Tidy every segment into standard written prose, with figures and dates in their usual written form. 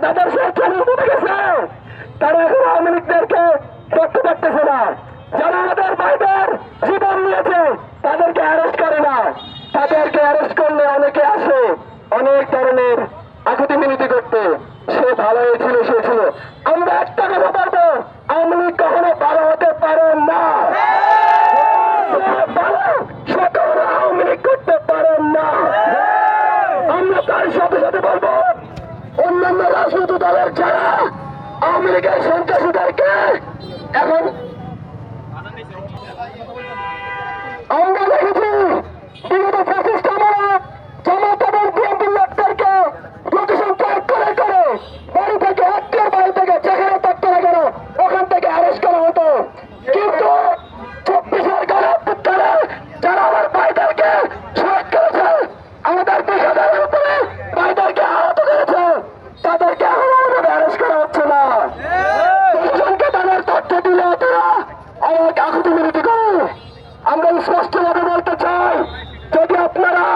যাদের সে উঠে গেছে তারা এখন আওয়ামী লীগদেরকে দেখতে পারতেছে না। যারা আমাদের ভাইদের জীবন নিয়েছে তাদেরকে অ্যারেস্ট করে না। তাদেরকে অ্যারেস্ট করলে অনেকে আসে অনেক ধরনের আকুতি মিনতি করতে। সে ভালো হয়েছিল, সে ছিল। আমরা একটা কথা পারবো, আওয়ামী লীগ কখনো ভালো হতে পারে না। সে কখনো আওয়ামী লীগ করতে পারেন না। আমরা তার সাথে সাথে বলবো অন্যান্য রাজনৈতিক দলের যারা আওয়ামী লীগের সন্ত্রাসীদেরকে এখন আমরা দেখেছি বিগত ফ্যাসিস্ট আমলে জামাত এবং বিএনপির লোকদেরকে লোকেশন ট্র্যাক করে করে বাড়ি থেকে আত্মীয় বাড়ি থেকে যেখানে থাকতে না কেন ওখান থেকে অ্যারেস্ট করা হতো। কিন্তু 24-এর গণঅভ্যুত্থানে যারা আমার ভাইদেরকে শহীদ করেছে, আমাদের পেশাদারের উপরে ভাইদেরকে আহত করেছে, তাদেরকে এখন ওইভাবে অ্যারেস্ট করা হচ্ছে না। দুজনকে তাদের তথ্য দিলে তারা অনেক আকুতি মিনতি করে। আমরা স্পষ্টভাবে বলতে চাই, যদি আপনারা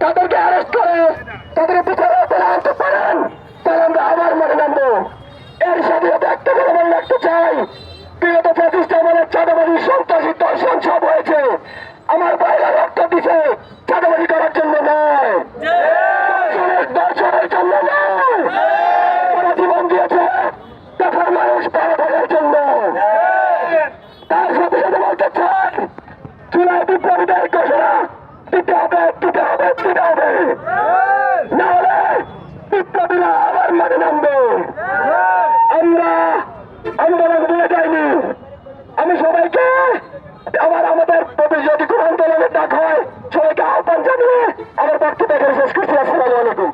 তাদেরকে অ্যারেস্ট করে তাদের বিচারে আনতে পারেন তাহলে আমরা আবার মনে নামবো। এর সাথে একটা কথা মনে রাখতে চাই, বিগত ফ্যাসিস্ট আমলের চাঁদাবাজি সন্ত্রাসী দর্শন সব হয়েছে। আমার বাইরে রক্ত দিছে চাঁদাবাজি করার জন্য নয়, দর্শনের জন্য নয়, তারা জীবন দিয়েছে দেশের মানুষ ভালো থাকার জন্য। তার সাথে সাথে বলতে চাই, জুলাই বিপ্লবীদের ঘোষণা দিতে হবে, দিতে হবে, দিতে হবে, না হলে বিপ্লবীরা আবার মাঠে নামবে। আমরা আন্দোলন দিয়ে যাইনি। আমি সবাইকে আমাদের ভবিষ্যতে কোন আন্দোলনের ডাক হয় সবাইকে আহ্বান জানিয়ে আমার বক্তব্য শেষ করছি। আসসালামু আলাইকুম।